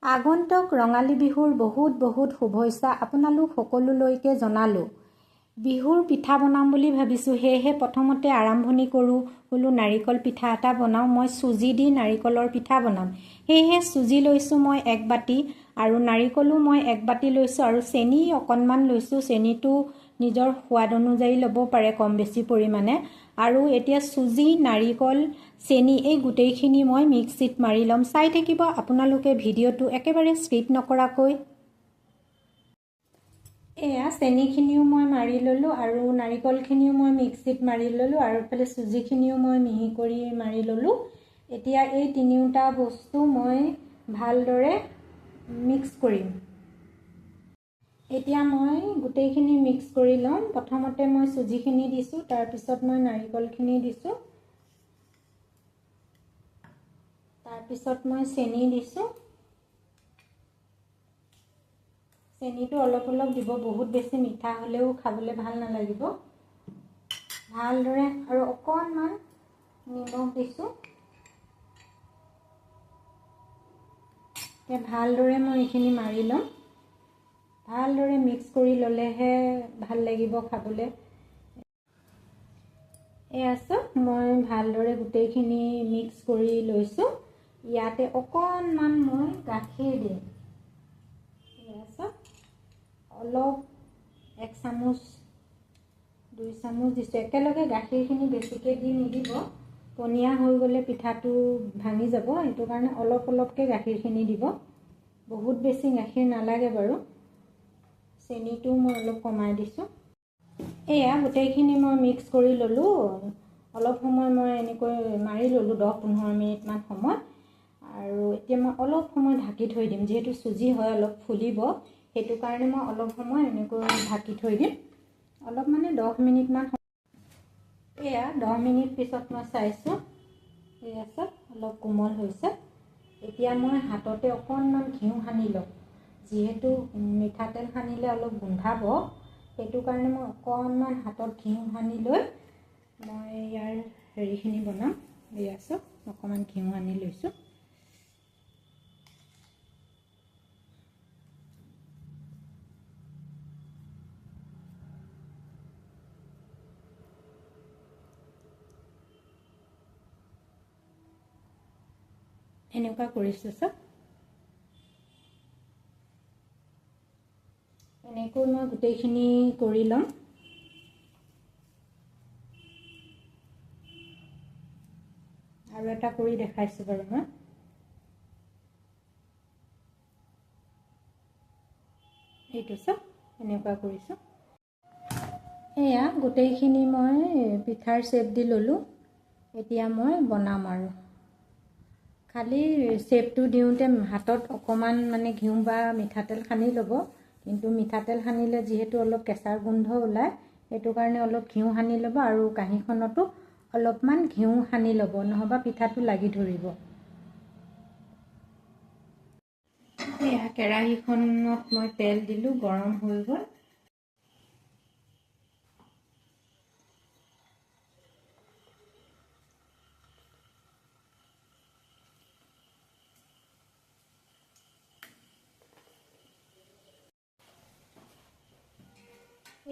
আগন্তুক ৰঙালী বিহুৰ বহুত বহুত শুভেচ্ছা আপোনালোক সকলোলৈকে জনালোঁ। বিহুৰ পিঠা বনাম বুলি ভাবিছোঁ, সেয়েহে প্ৰথমতে আৰম্ভণি কৰোঁ। বোলো নাৰিকল পিঠা এটা বনাওঁ। মই চুজি দি নাৰিকলৰ পিঠা বনাম, সেয়েহে চুজি লৈছোঁ মই 1 বাটি আৰু নাৰিকলো মই 1 বাটি লৈছোঁ আৰু চেনি অকণমান লৈছোঁ। চেনিটো নিজৰ সোৱাদ অনুযায়ী ল'ব পাৰে, কম বেছি পৰিমাণে। আৰু এতিয়া চুজি, নাৰিকল, চেনি এই গোটেইখিনি মই মিক্সিত মাৰি ল'ম। চাই থাকিব আপোনালোকে ভিডিঅ'টো একেবাৰে স্কিপ নকৰাকৈ। এয়া চেনিখিনিও মই মাৰি ল'লোঁ আৰু নাৰিকলখিনিও মই মিক্সিত মাৰি ল'লোঁ আৰু এইফালে চুজিখিনিও মই মিহি কৰি মাৰি ল'লোঁ। এতিয়া এই তিনিওটা বস্তু মই ভালদৰে মিক্স কৰিম। এতিয়া মই গোটেইখিনি মিক্স কৰি ল'ম। প্ৰথমতে মই চুজিখিনি দিছোঁ, তাৰপিছত মই নাৰিকলখিনি দিছোঁ, তাৰপিছত মই চেনি দিছোঁ। চেনিটো অলপ অলপ দিব, বহুত বেছি মিঠা হ'লেও খাবলৈ ভাল নালাগিব। ভালদৰে আৰু অকণমান নিমখ দিছোঁ। এতিয়া ভালদৰে মই এইখিনি মাৰি ল'ম। ভালদৰে মিক্স কৰি ল'লেহে ভাল লাগিব খাবলৈ। এয়া চাওক, মই ভালদৰে গোটেইখিনি মিক্স কৰি লৈছোঁ। ইয়াতে অকণমান মই গাখীৰ দিম। এয়া চাওক, অলপ 1 চামুচ 2 চামুচ দিছোঁ। একেলগে গাখীৰখিনি বেছিকৈ দি নিদিব, পনীয়া হৈ গ'লে পিঠাটো ভাঙি যাব। সেইটো কাৰণে অলপ অলপকৈ গাখীৰখিনি দিব। বহুত বেছি গাখীৰ নালাগে বাৰু। চেনিটো মই অলপ কমাই দিছোঁ। এয়া গোটেইখিনি মই মিক্স কৰি ল'লোঁ। অলপ সময় মই এনেকৈ মাৰি ল'লোঁ, 10-15 মিনিটমান সময়। আৰু এতিয়া মই অলপ সময় ঢাকি থৈ দিম। যিহেতু চুজি হয়, অলপ ফুলিব, সেইটো কাৰণে মই অলপ সময় এনেকৈ ঢাকি থৈ দিম। অলপ মানে 10 মিনিটমান। এয়া 10 মিনিট পিছত মই চাইছোঁ। এয়া চাওক, অলপ কোমল হৈছে। এতিয়া মই হাততে অকণমান ঘিউ সানি ল'ম। যিহেতু মিঠাতেল সানিলে অলপ গোন্ধাব, সেইটো কাৰণে মই অকণমান হাতত ঘিউ সানি লৈ মই ইয়াৰ হেৰিখিনি বনাম। এয়া চাওক, অকণমান ঘিউ সানি লৈছোঁ। এনেকুৱা কৰিছোঁ চাওক। এনেকৈ মই গোটেইখিনি কৰি ল'ম। আৰু এটা কৰি দেখাইছোঁ বাৰু মই। এইটো চাওক, এনেকুৱা কৰিছোঁ। এয়া গোটেইখিনি মই পিঠাৰ শ্বেপ দি ল'লোঁ। এতিয়া মই বনাম আৰু। খালি শ্বেপটো দিওঁতে হাতত অকণমান মানে ঘিউ বা মিঠাতেল সানি ল'ব। কিন্তু মিঠাতেল সানিলে যিহেতু অলপ কেঁচাৰ গোন্ধ ওলায়, সেইটো কাৰণে অলপ ঘিউ সানি ল'ব আৰু কাঁহীখনতো অলপমান ঘিউ সানি ল'ব, নহ'বা পিঠাটো লাগি ধৰিব। এয়া কেৰাহীখনত মই তেল দিলোঁ, গৰম হৈ গ'ল।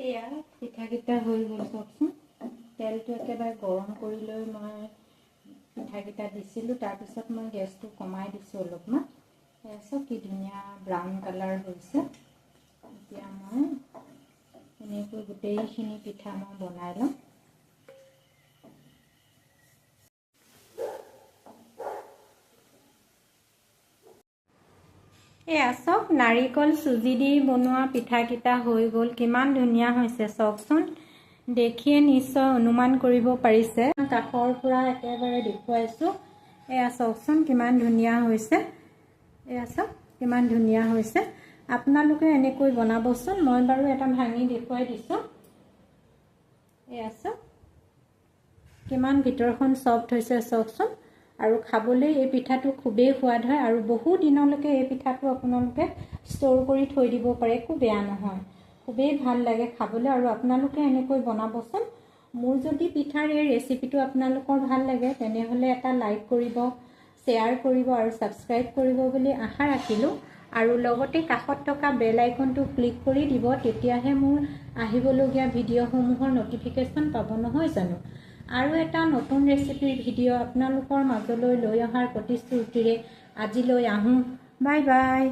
এয়া পিঠাকেইটা হৈ গ'ল চাওকচোন। তেলটো একেবাৰে গৰম কৰি লৈ মই পিঠাকেইটা দিছিলোঁ। তাৰপিছত মই গেছটো কমাই দিছোঁ অলপমান। এয়া চাওক কি ধুনীয়া ব্ৰাউন কালাৰ হৈছে। এতিয়া মই এনেকৈ গোটেইখিনি পিঠা মই বনাই ল'ম। এয়া চাওক, নাৰিকল চুজি দি বনোৱা পিঠাকেইটা হৈ গ'ল। কিমান ধুনীয়া হৈছে চাওকচোন। দেখিয়ে নিশ্চয় অনুমান কৰিব পাৰিছে। কাষৰ পৰা একেবাৰে দেখুৱাইছোঁ। এয়া চাওকচোন কিমান ধুনীয়া হৈছে। এয়া চাওক কিমান ধুনীয়া হৈছে। আপোনালোকে এনেকৈ বনাবচোন। মই বাৰু এটা ভাঙি দেখুৱাই দিছোঁ। এয়া চাওক কিমান ভিতৰখন চফ্ট হৈছে চাওকচোন। আৰু খাবলৈ এই পিঠাটো খুবেই সোৱাদ হয় আৰু বহু দিনলৈকে এই পিঠাটো আপোনালোকে ষ্ট'ৰ কৰি থৈ দিব পাৰে, একো বেয়া নহয়। খুবেই ভাল লাগে খাবলৈ আৰু আপোনালোকে এনেকৈ বনাবচোন। মোৰ যদি পিঠাৰ এই ৰেচিপিটো আপোনালোকৰ ভাল লাগে, তেনেহ'লে এটা লাইক কৰিব, শ্বেয়াৰ কৰিব আৰু ছাবস্ক্ৰাইব কৰিব বুলি আশা ৰাখিলোঁ আৰু লগতে কাষত থকা বেল আইকনটো ক্লিক কৰি দিব তেতিয়াহে মোৰ আহিবলগীয়া ভিডিঅ'সমূহৰ নটিফিকেশ্যন পাব নহয় জানো আৰু এটা নতুন ৰেচিপিৰ ভিডিঅ' আপোনালোকৰ মাজলৈ লৈ অহাৰ প্ৰতিশ্ৰুতিৰে আজিলৈ আহোঁ বাই বাই